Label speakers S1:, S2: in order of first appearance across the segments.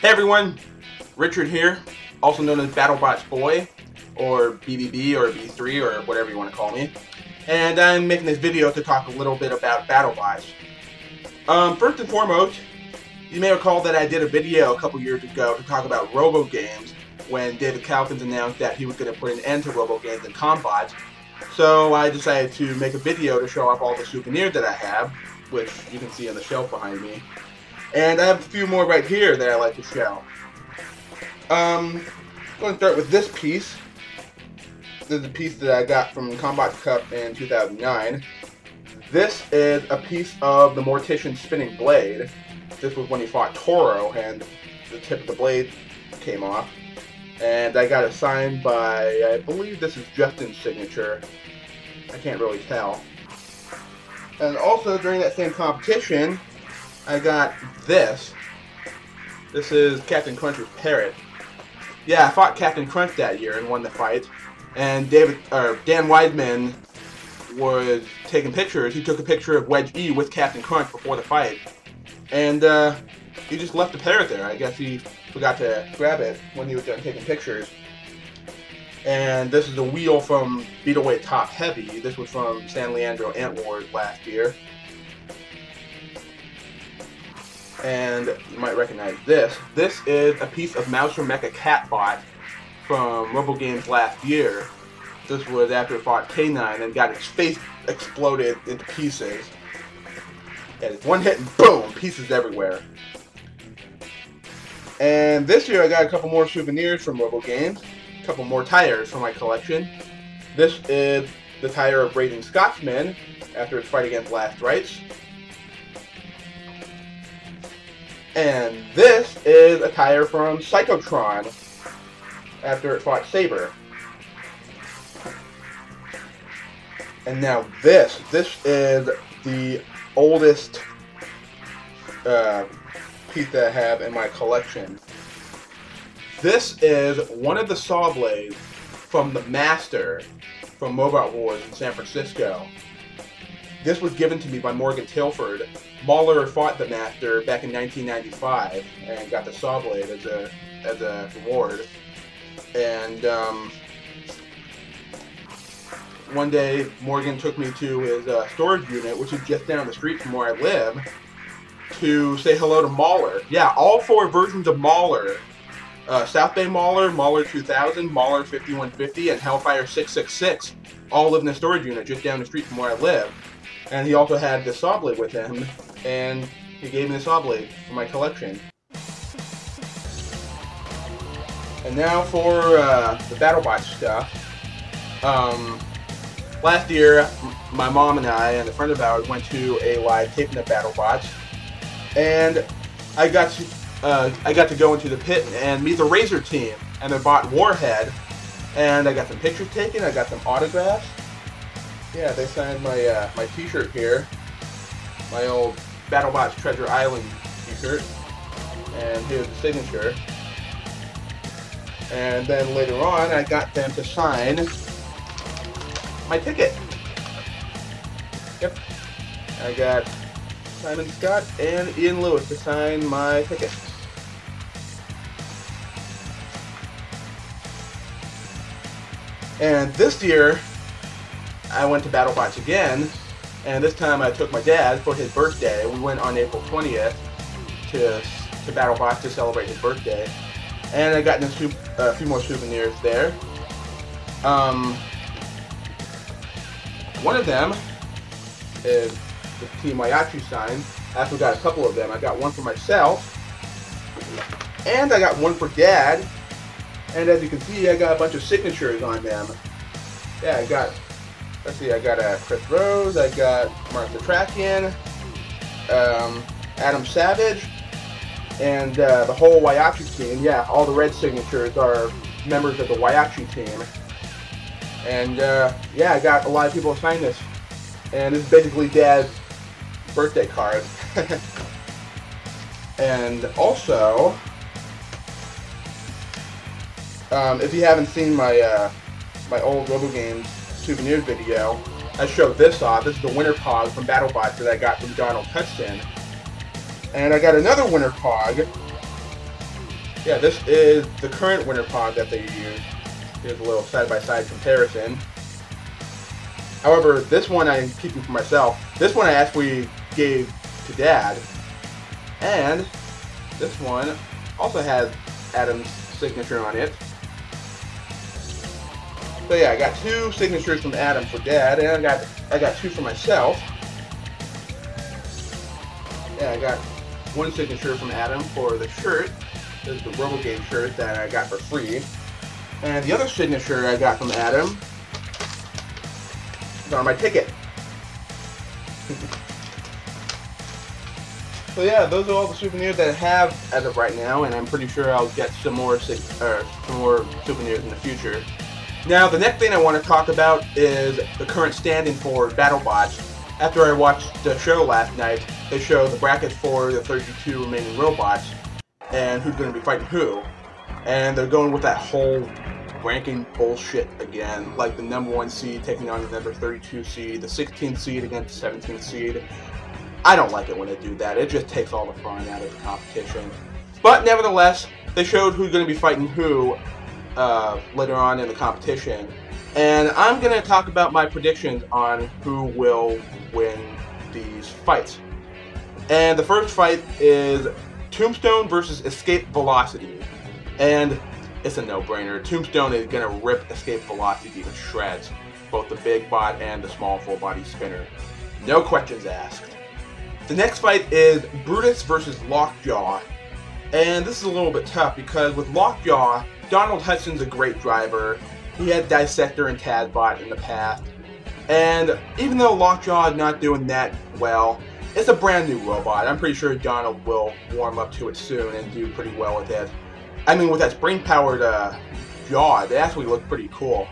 S1: Hey everyone, Richard here, also known as Battlebots Boy, or BBB, or B3, or whatever you want to call me. And I'm making this video to talk a little bit about Battlebots. First and foremost, you may recall that I did a video a couple years ago to talk about robo games when David Calkins announced that he was going to put an end to robo games and combots. So I decided to make a video to show off all the souvenirs that I have, which you can see on the shelf behind me. And I have a few more right here that I like to show. I'm going to start with this piece. This is a piece that I got from Combat Cup in 2009. This is a piece of the Mortician spinning blade. This was when he fought Toro and the tip of the blade came off. And I got it signed by, I believe this is Justin's signature. I can't really tell. And also during that same competition, I got this. This is Captain Crunch's parrot. Yeah, I fought Captain Crunch that year and won the fight. And Dan Wiseman was taking pictures. He took a picture of Wedge E with Captain Crunch before the fight. And he just left the parrot there. I guess he forgot to grab it when he was done taking pictures. And this is a wheel from Beetleweight Top Heavy. This was from San Leandro Ant Wars last year. And you might recognize this. This is a piece of Mouser Mecha Catbot from Robo Games last year. This was after it fought K9 and got its face exploded into pieces. And it's one hit and boom, pieces everywhere. And this year I got a couple more souvenirs from Robo Games, a couple more tires for my collection. This is the tire of Raging Scotsman after its fight against Last Rites. And this is a tire from Psychotron after it fought Saber. And now this is the oldest piece that I have in my collection. This is one of the saw blades from the Master from Robot Wars in San Francisco. This was given to me by Morgan Tilford. Mauler fought the Master back in 1995 and got the saw blade as a reward. And one day Morgan took me to his storage unit, which is just down the street from where I live, to say hello to Mauler. Yeah, all four versions of Mauler. South Bay Mauler, Mauler 2000, Mauler 5150, and Hellfire 666 all live in the storage unit just down the street from where I live. And he also had the saw blade with him, and he gave me the saw blade for my collection. And now for the Battlebots stuff. Last year, my mom and I and a friend of ours went to a live taping of Battlebots, and I got to go into the pit and meet the Razor team and their bot Warhead, and I got some pictures taken. I got some autographs. Yeah, they signed my my T-shirt here, my old Battlebots Treasure Island T-shirt, and here's the signature. And then later on, I got them to sign my ticket. Yep, I got Simon Scott and Ian Lewis to sign my ticket. And this year, I went to Battlebots again, and this time I took my dad for his birthday. We went on April 20th to Battlebots to celebrate his birthday, and I got a few more souvenirs there. One of them is the Team Waiachi sign. I actually got a couple of them. I got one for myself, and I got one for Dad. And as you can see, I got a bunch of signatures on them. Yeah, I got, let's see, I got Chris Rose, I got Mark Zatrakian, Adam Savage, and the whole Waiachi team. Yeah, all the red signatures are members of the Waiachi team. And yeah, I got a lot of people to sign this. And this is basically Dad's birthday card. And also, if you haven't seen my my old Robo Games souvenirs video, I showed this off. This is the Winter Pog from Battlebots that I got from Donald Hudson. And I got another Winter Pog Yeah, this is the current winter pod that they use. Here's a little side-by-side comparison. However, this one I'm keeping for myself. This one I actually gave to Dad. And this one also has Adam's signature on it. So yeah, I got 2 signatures from Adam for Dad, and I got 2 for myself. Yeah, I got 1 signature from Adam for the shirt. This is the RoboGame shirt that I got for free. And the other signature I got from Adam is on my ticket. So yeah, those are all the souvenirs that I have as of right now, and I'm pretty sure I'll get some more souvenirs in the future. Now, the next thing I want to talk about is the current stand-in for Battlebots. After I watched the show last night, they showed the brackets for the 32 remaining robots, and who's going to be fighting who. And they're going with that whole ranking bullshit again, like the #1 seed taking on the number 32 seed, the 16th seed against the 17th seed. I don't like it when they do that. It just takes all the fun out of the competition. But nevertheless, they showed who's going to be fighting who later on in the competition. And I'm going to talk about my predictions on who will win these fights. And the first fight is Tombstone versus Escape Velocity. And it's a no-brainer. Tombstone is going to rip Escape Velocity to shreds, both the big bot and the small full-body spinner. No questions asked. The next fight is Brutus versus Lockjaw. And this is a little bit tough because with Lockjaw, Donald Hudson's a great driver. He had Dissector and Tazbot in the past. And even though Lockjaw is not doing that well, it's a brand new robot. I'm pretty sure Donald will warm up to it soon and do pretty well with it. I mean, with that spring-powered jaw, they actually look pretty cool.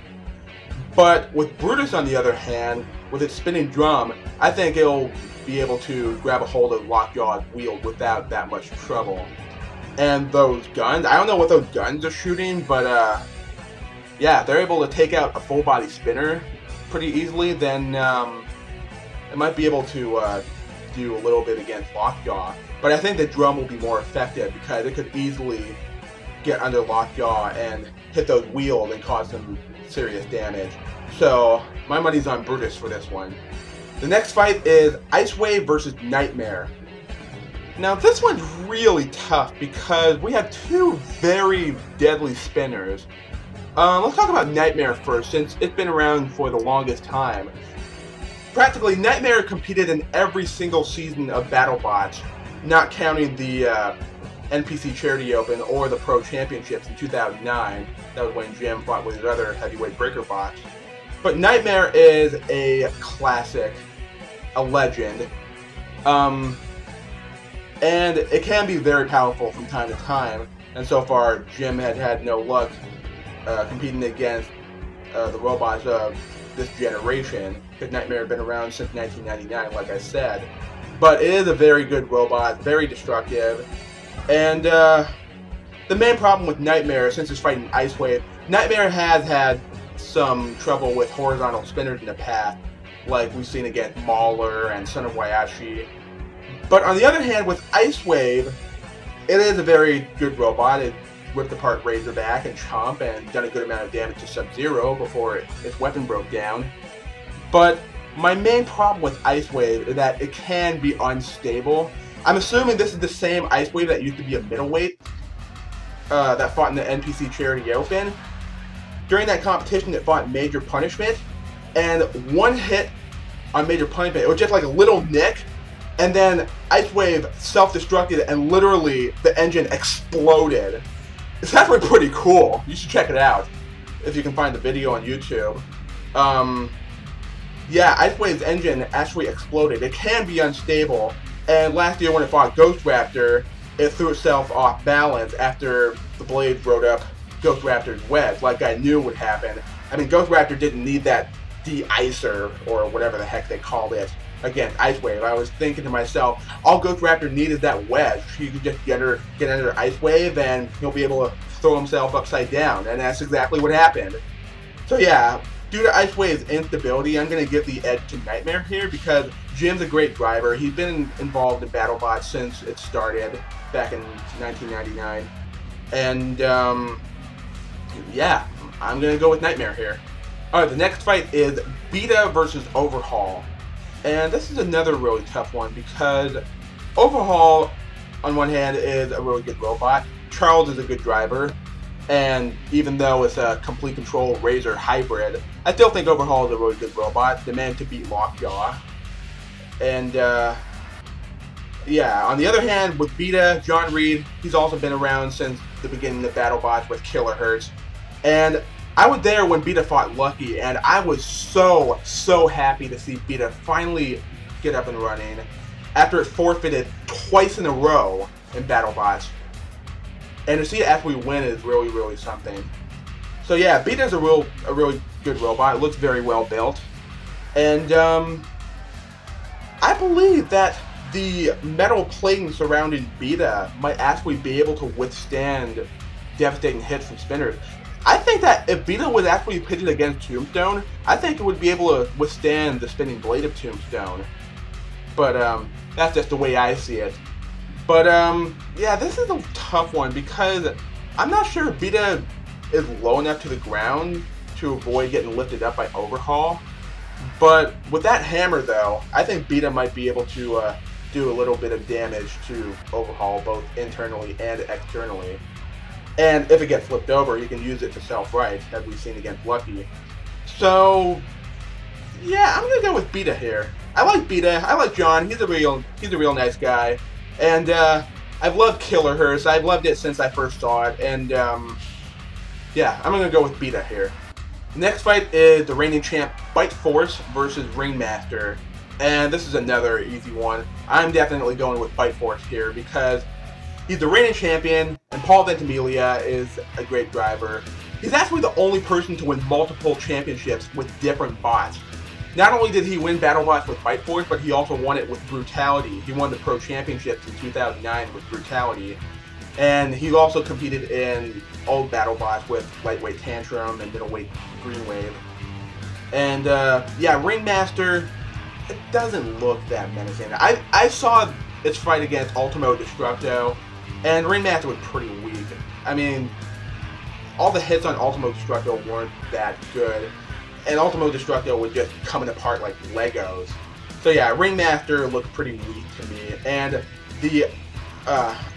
S1: But with Brutus, on the other hand, with its spinning drum, I think it'll be able to grab a hold of Lockjaw's wheel without that much trouble. And those guns, I don't know what those guns are shooting, but yeah, if they're able to take out a full-body spinner pretty easily, then it might be able to do a little bit against Lockjaw. But I think the drum will be more effective because it could easily get under Lockjaw and hit those wheels and cause some serious damage. So my money's on Brutus for this one. The next fight is Ice Wave versus Nightmare. Now this one's really tough because we have 2 very deadly spinners. Let's talk about Nightmare first, since it's been around for the longest time. Practically, Nightmare competed in every single season of Battlebots, not counting the NPC Charity Open or the Pro Championships in 2009. That was when Jim fought with his other heavyweight breaker bots. But Nightmare is a classic, a legend, and it can be very powerful from time to time. And so far, Jim had no luck competing against the robots of this generation, because Nightmare had been around since 1999, like I said. But it is a very good robot, very destructive, and the main problem with Nightmare, since it's fighting Ice Wave, Nightmare has had some trouble with horizontal spinners in the past, like we've seen against Mauler and Son of Waiashi. But on the other hand, with Ice Wave, it is a very good robot. It ripped apart Razorback and Chomp and done a good amount of damage to Sub-Zero before its weapon broke down. But my main problem with Ice Wave is that it can be unstable. I'm assuming this is the same Ice Wave that used to be a middleweight that fought in the NPC Charity Open. During that competition, it fought Major Punishment, and one hit on Major Punishment, it was just like a little nick, and then Ice Wave self-destructed and literally the engine exploded. It's actually pretty cool. You should check it out if you can find the video on YouTube. Yeah, Ice Wave's engine actually exploded. It can be unstable, and last year when it fought Ghost Raptor, it threw itself off balance after the blades rode up Ghost Raptor's wedge, like I knew would happen. I mean, Ghost Raptor didn't need that de-icer, or whatever the heck they called it, against Ice Wave. I was thinking to myself, all Ghost Raptor needs is that wedge. He could just get under Ice Wave and he'll be able to throw himself upside down, and that's exactly what happened. So yeah, due to Ice Wave's instability, I'm going to give the edge to Nightmare here because Jim's a great driver. He's been involved in Battlebots since it started back in 1999. And yeah, I'm gonna go with Nightmare here. Alright, the next fight is Beta versus Overhaul. And this is another really tough one because Overhaul, on one hand, is a really good robot. Charles is a good driver. And even though it's a complete control Razor hybrid, I still think Overhaul is a really good robot. The man to beat Lockjaw. And yeah, on the other hand, with Beta, John Reed, he's also been around since the beginning of Battlebots with Kilohertz. And I was there when Beta fought Lucky, and I was so happy to see Beta finally get up and running after it forfeited twice in a row in Battlebots. And to see it actually win is really something. So yeah, Beta's a really good robot. It looks very well built. And I believe that the metal plating surrounding Beta might actually be able to withstand devastating hits from spinners. I think that if Beta was actually pitted against Tombstone, I think it would be able to withstand the spinning blade of Tombstone. But that's just the way I see it. But yeah, this is a tough one because I'm not sure if Beta is low enough to the ground to avoid getting lifted up by Overhaul. But with that hammer though, I think Beta might be able to do a little bit of damage to Overhaul both internally and externally. And if it gets flipped over, you can use it to self-right, as we've seen against Lucky. So yeah, I'm gonna go with Beta here. I like Beta. I like John. He's a real nice guy. And I've loved Kilohertz. I've loved it since I first saw it. And yeah, I'm gonna go with Beta here. Next fight is the reigning champ Bite Force versus Ringmaster. And this is another easy one. I'm definitely going with Bite Force here because he's the reigning champion, and Paul Ventimiglia is a great driver. He's actually the only person to win multiple championships with different bots. Not only did he win Battlebots with Bite Force, but he also won it with Brutality. He won the Pro Championships in 2009 with Brutality. And he also competed in old Battlebots with Lightweight Tantrum and Middleweight Green Wave. And yeah, Ringmaster, it doesn't look that menacing. I saw its fight against Ultimo Destructo, and Ringmaster was pretty weak. I mean, all the hits on Ultimo Destructo weren't that good, and Ultimo Destructo was just coming apart like Legos. So yeah, Ringmaster looked pretty weak to me, and the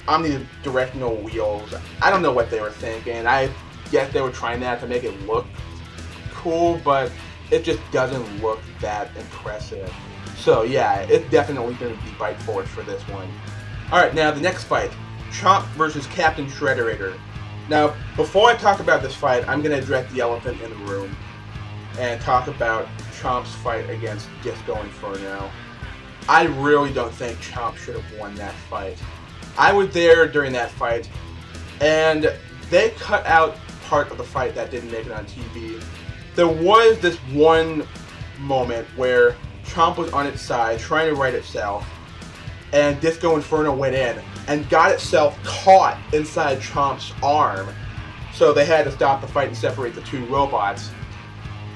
S1: omnidirectional wheels, I don't know what they were thinking. I guess they were trying that to make it look cool, but it just doesn't look that impressive. So yeah, it's definitely going to be Bite Force for this one. Alright, now the next fight, Chomp versus Captain Shredderator. Now, before I talk about this fight, I'm going to address the elephant in the room and talk about Chomp's fight against Disco Inferno. I really don't think Chomp should have won that fight. I was there during that fight, and they cut out part of the fight that didn't make it on TV. There was this one moment where Chomp was on its side trying to right itself, and Disco Inferno went in and got itself caught inside Chomp's arm. So they had to stop the fight and separate the two robots.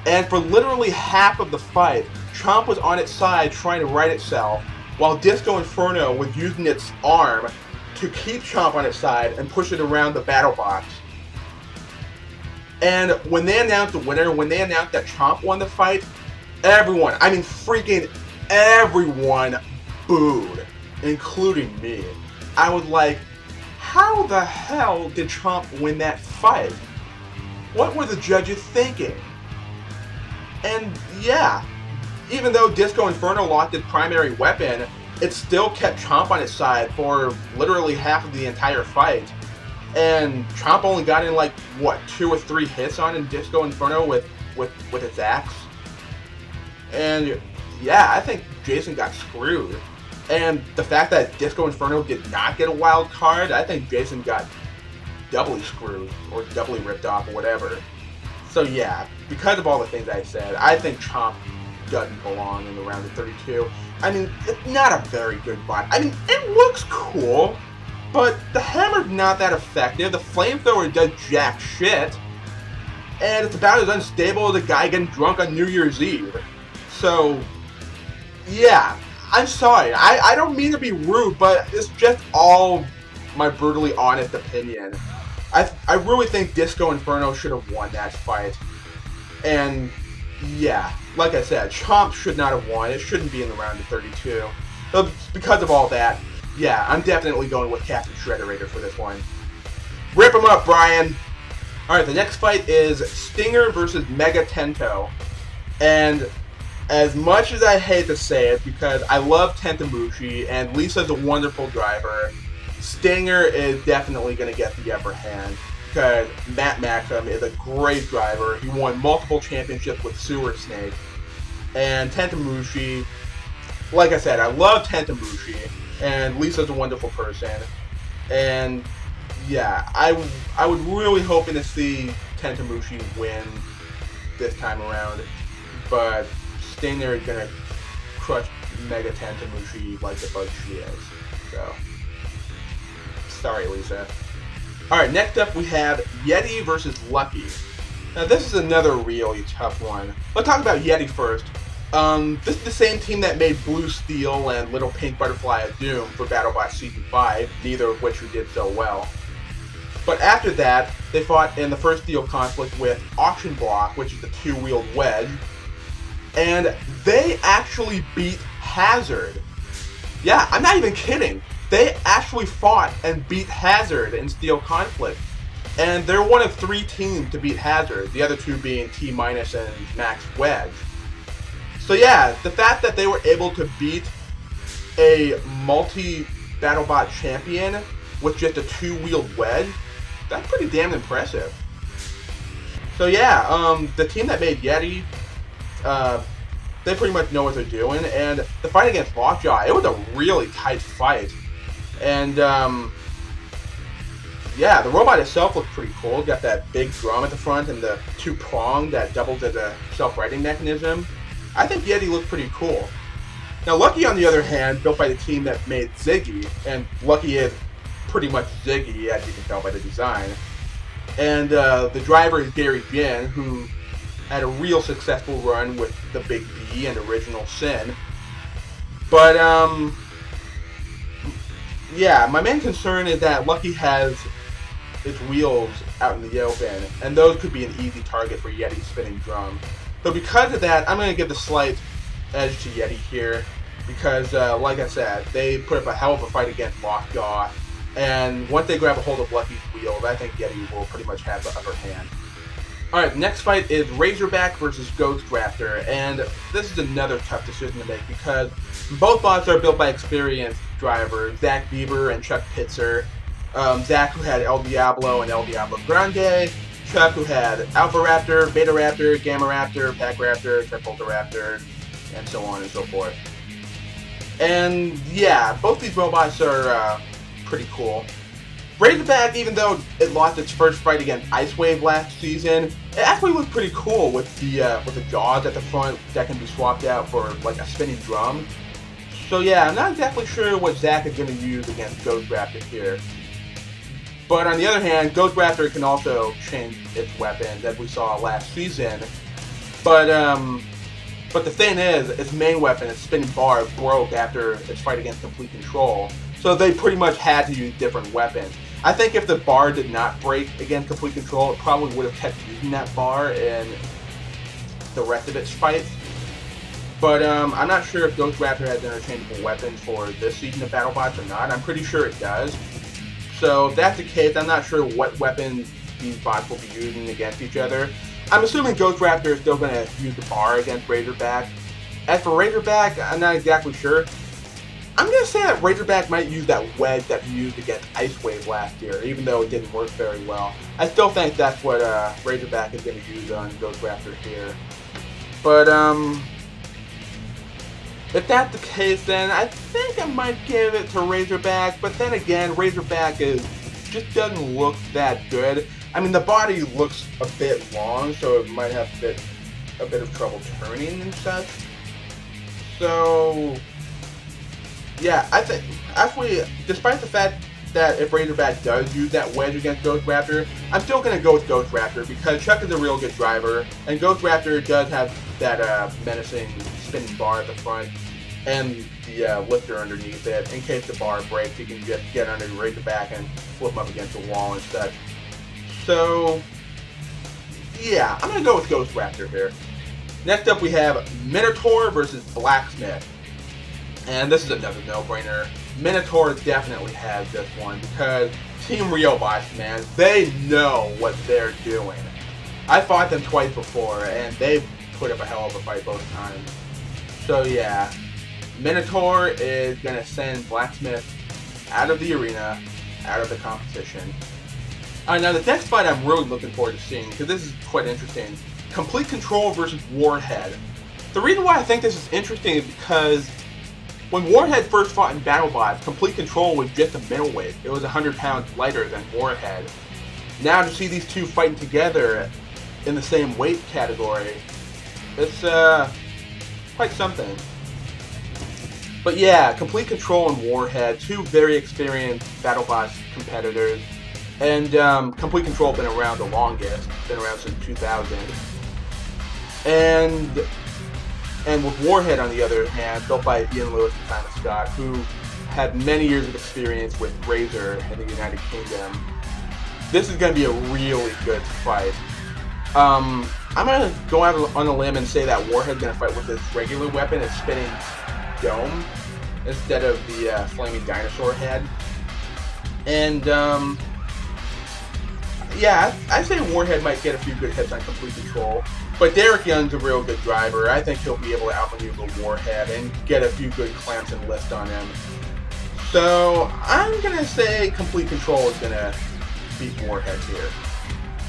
S1: And for literally half of the fight, Chomp was on its side trying to right itself, while Disco Inferno was using its arm to keep Chomp on its side and push it around the Battlebots. And when they announced the winner, when they announced that Chomp won the fight, everyone, I mean freaking everyone, booed, including me. I was like, how the hell did Chomp win that fight? What were the judges thinking? And yeah, even though Disco Inferno lost its primary weapon, it still kept Chomp on its side for literally half of the entire fight. And Chomp only got in like, what, 2 or 3 hits on in Disco Inferno with its axe. And yeah, I think Jason got screwed. And the fact that Disco Inferno did not get a wild card, I think Jason got doubly screwed, or doubly ripped off, or whatever. So yeah, because of all the things I said, I think Chomp doesn't belong in the round of 32. I mean, it's not a very good bot. I mean, it looks cool, but the hammer's not that effective. The flamethrower does jack shit, and it's about as unstable as a guy getting drunk on New Year's Eve. So, yeah, I'm sorry. I don't mean to be rude, but it's just all my brutally honest opinion. I really think Disco Inferno should have won that fight. And yeah, like I said, Chomp should not have won. It shouldn't be in the round of 32. So because of all that, yeah, I'm definitely going with Captain Shredderator for this one. Rip him up, Brian! Alright, the next fight is Stinger versus Mega Tento. And as much as I hate to say it, because I love Tentamushi, and Lisa's a wonderful driver, Stinger is definitely going to get the upper hand. Because Matt Maxim is a great driver. He won multiple championships with Sewer Snake. And Tentamushi, like I said, I love Tentamushi, and Lisa's a wonderful person. And yeah, I was really hoping to see Tentamushi win this time around, but Stinger is gonna crush Mega Tentamushi like the bug she is. So, sorry, Lisa. Alright, next up we have Yeti versus Lucky. Now this is another really tough one. Let's talk about Yeti first. This is the same team that made Blue Steel and Little Pink Butterfly of Doom for Battlebots Season 5, neither of which did so well. But after that, they fought in the first Steel conflict with Auction Block, which is the two-wheeled wedge, and they actually beat Hazard. Yeah, I'm not even kidding. They actually fought and beat Hazard in Steel conflict. And they're one of 3 teams to beat Hazard, the other 2 being T- and Max Wedge. So yeah, the fact that they were able to beat a multi-Battlebot champion with just a two-wheeled wedge, that's pretty damn impressive. So yeah, the team that made Yeti, they pretty much know what they're doing, and the fight against Lockjaw, it was a really tight fight. And yeah, the robot itself looked pretty cool. Got that big drum at the front and the 2-prong that doubles as a self-righting mechanism. I think Yeti looked pretty cool. Now Lucky, on the other hand, built by the team that made Ziggy, and Lucky is pretty much Ziggy, as you can tell by the design. And the driver is Gary Jin, who had a real successful run with the Big B and Original Sin. But yeah, my main concern is that Lucky has its wheels out in the open, and those could be an easy target for Yeti's spinning drum. So because of that, I'm going to give the slight edge to Yeti here, because like I said, they put up a hell of a fight against Lockjaw, and once they grab a hold of Lucky's wheels, I think Yeti will pretty much have the upper hand. Alright, next fight is Razorback versus Ghost Raptor, and this is another tough decision to make because both bots are built by experienced drivers, Zach Bieber and Chuck Pitzer. Zach, who had El Diablo and El Diablo Grande, Chuck, who had Alpha Raptor, Beta Raptor, Gamma Raptor, Pack Raptor, Tripulta Raptor, and so on and so forth. And yeah, both these robots are pretty cool. Razorback, even though it lost its first fight against Ice Wave last season, it actually looked pretty cool with the jaws at the front that can be swapped out for like a spinning drum. So yeah, I'm not exactly sure what Zach is going to use against Ghost Raptor here. But on the other hand, Ghost Raptor can also change its weapons, as we saw last season. But the thing is, its main weapon, its spinning bar, broke after its fight against Complete Control. So they pretty much had to use different weapons. I think if the bar did not break against Complete Control, it probably would have kept using that bar in the rest of its fights. But I'm not sure if Ghost Raptor has interchangeable weapons for this season of BattleBots or not. I'm pretty sure it does. So if that's the case, I'm not sure what weapons these bots will be using against each other. I'm assuming Ghost Raptor is still going to use the bar against Razorback. As for Razorback, I'm not exactly sure. I'm going to say that Razorback might use that wedge that he used against Ice Wave last year, even though it didn't work very well. I still think that's what Razorback is going to use on Ghost Raptor here. But if that's the case, then I think I might give it to Razorback. But then again, Razorback just doesn't look that good. I mean, the body looks a bit long, so it might have a bit of trouble turning and such. So yeah, I think actually, despite the fact that if Razorback does use that wedge against Ghost Raptor, I'm still going to go with Ghost Raptor because Chuck is a real good driver, and Ghost Raptor does have that menacing spinning bar at the front and the lifter underneath it. In case the bar breaks, you can just get under Razorback and flip him up against the wall and such. So, yeah, I'm going to go with Ghost Raptor here. Next up we have Minotaur versus Blacksmith. And this is another no-brainer. Minotaur definitely has this one because Team Reobots, man, they know what they're doing. I fought them twice before, and they've put up a hell of a fight both times. So yeah, Minotaur is going to send Blacksmith out of the arena, out of the competition. Now the next fight I'm really looking forward to seeing, because this is quite interesting. Complete Control versus Warhead. The reason why I think this is interesting is because when Warhead first fought in Battlebots, Complete Control was just a middleweight. It was 100 pounds lighter than Warhead. Now to see these two fighting together in the same weight category, it's quite something. But yeah, Complete Control and Warhead, two very experienced Battlebots competitors. And Complete Control been around the longest, been around since 2000. And with Warhead, on the other hand, built by Ian Lewis and Simon Scott, who had many years of experience with Razor in the United Kingdom, this is going to be a really good fight. I'm going to go out on a limb and say that Warhead's going to fight with his regular weapon, a spinning dome, instead of the flaming dinosaur head. And, yeah, I say Warhead might get a few good hits on Complete Control. But Derek Young's a real good driver. I think he'll be able to outmaneuver Warhead and get a few good clamps and lift on him. So I'm going to say Complete Control is going to beat Warhead here.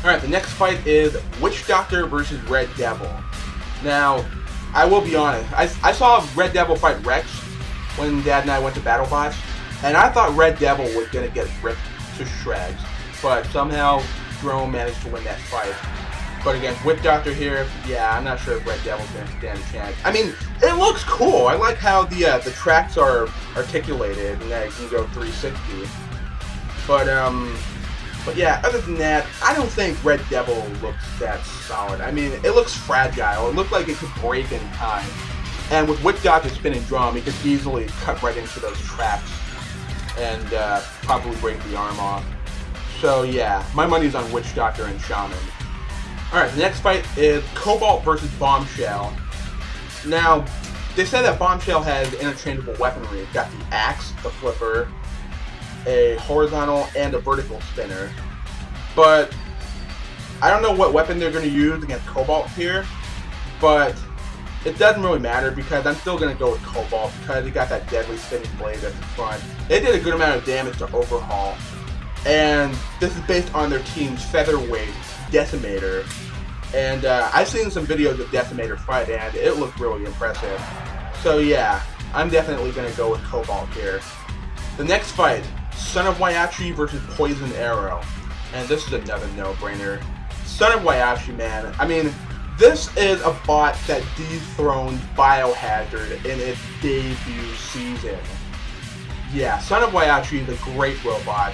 S1: Alright, the next fight is Witch Doctor versus Red Devil. Now, I will be honest. I saw Red Devil fight Rex when Dad and I went to Battlebots, and I thought Red Devil was going to get ripped to shreds. But somehow Jerome managed to win that fight. But against Witch Doctor here, yeah, I'm not sure if Red Devil's going to stand a chance. I mean, it looks cool. I like how the tracks are articulated and that you can go 360. But yeah, other than that, I don't think Red Devil looks that solid. I mean, it looks fragile. It looked like it could break in time. And with Witch Doctor's spinning drum, he could easily cut right into those tracks and probably break the arm off. So yeah, my money's on Witch Doctor and Shaman. Alright, the next fight is Cobalt versus Bombshell. Now, they said that Bombshell has interchangeable weaponry. It's got the axe, the flipper, a horizontal, and a vertical spinner. But I don't know what weapon they're going to use against Cobalt here, but it doesn't really matter because I'm still going to go with Cobalt because he got that deadly spinning blade at the front. It did a good amount of damage to Overhaul, and this is based on their team's featherweight Decimator. And I've seen some videos of Decimator fight, and it looked really impressive. So yeah, I'm definitely going to go with Cobalt here. The next fight, Son of Waiachi versus Poison Arrow. And this is another no-brainer. Son of Waiachi, man. I mean, this is a bot that dethroned Biohazard in its debut season. Yeah, Son of Waiachi is a great robot.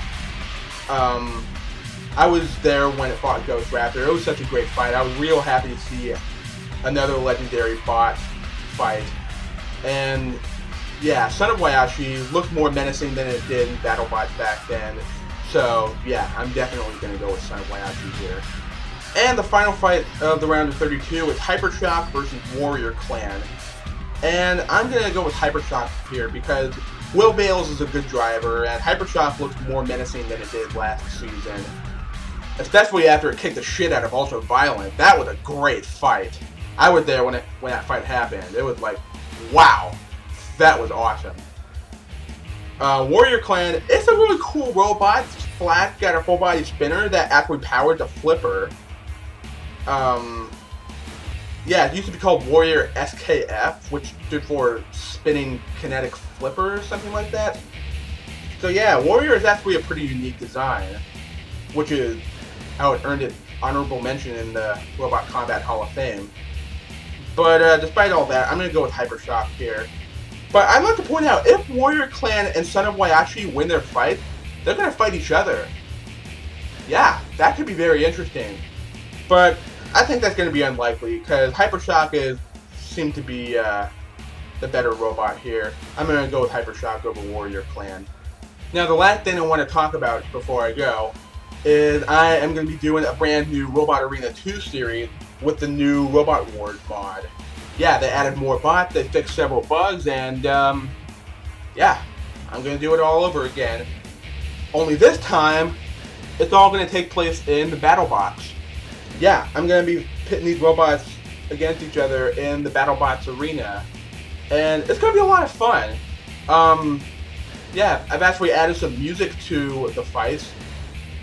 S1: I was there when it fought Ghost Raptor. It was such a great fight. I was real happy to see another legendary bot fight. And yeah, Son of Waiachi looked more menacing than it did in Battlebots back then. So yeah, I'm definitely going to go with Son of Waiachi here. And the final fight of the round of 32 is Hypershock versus Warrior Clan. And I'm going to go with Hypershock here because Will Bales is a good driver, and Hypershock looks more menacing than it did last season. Especially after it kicked the shit out of Ultra Violent. That was a great fight. I was there when that fight happened. It was like, wow, that was awesome. Warrior Clan, it's a really cool robot. It's flat, got a full body spinner that actually powered the flipper. Yeah, it used to be called Warrior SKF, which stood for Spinning Kinetic Flipper or something like that. So yeah, Warrior is actually a pretty unique design, which is how it earned its honorable mention in the Robot Combat Hall of Fame. But despite all that, I'm going to go with Hypershock here. But I'd like to point out, if Warrior Clan and Son of Waiachi win their fight, they're going to fight each other. Yeah, that could be very interesting. But I think that's going to be unlikely, because Hypershock seems to be the better robot here. I'm going to go with Hypershock over Warrior Clan. Now, the last thing I want to talk about before I go is I am going to be doing a brand new Robot Arena 2 series with the new Robot Wars mod. Yeah, they added more bots, they fixed several bugs, and yeah, I'm going to do it all over again. Only this time, it's all going to take place in the Battlebots. Yeah, I'm going to be pitting these robots against each other in the Battlebots arena, and it's going to be a lot of fun. Yeah, I've actually added some music to the fights.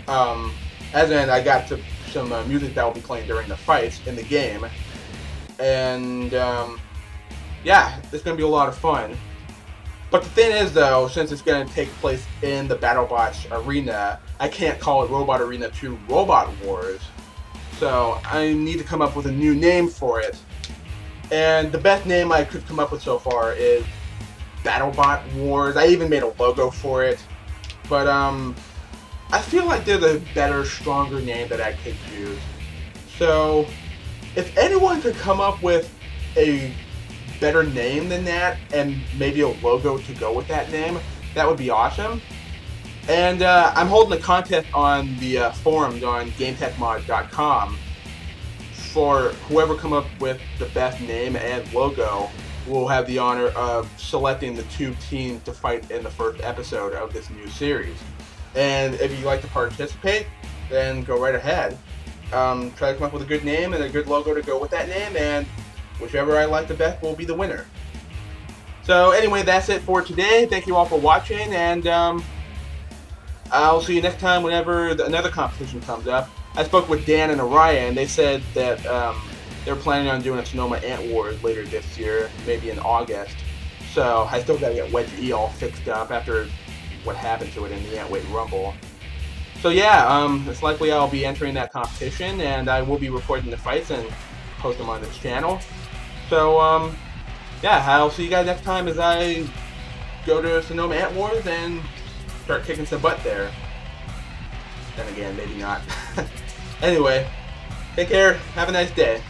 S1: As in, I got some music that will be playing during the fights in the game, and yeah, it's going to be a lot of fun. But the thing is, though, since it's going to take place in the Battlebots arena, I can't call it Robot Arena 2 Robot Wars. So I need to come up with a new name for it. And the best name I could come up with so far is Battlebot Wars. I even made a logo for it. But I feel like there's a better, stronger name that I could use. So if anyone could come up with a better name than that, and maybe a logo to go with that name, that would be awesome. And I'm holding a contest on the forums on GameTechMod.com for whoever come up with the best name and logo will have the honor of selecting the 2 teams to fight in the first episode of this new series. And if you'd like to participate, then go right ahead. Try to come up with a good name and a good logo to go with that name, and whichever I like the best will be the winner. So anyway, that's it for today. Thank you all for watching, and I'll see you next time whenever another competition comes up. I spoke with Dan and Araya, and they said that they're planning on doing a Sonoma Ant Wars later this year, maybe in August. So I still gotta get Wedge E all fixed up after what happened to it in the Antweight Rumble. So yeah, it's likely I'll be entering that competition, and I will be recording the fights and post them on this channel. So yeah, I'll see you guys next time as I go to Sonoma Ant Wars and start kicking some butt there. Then again, maybe not. Anyway, take care, have a nice day.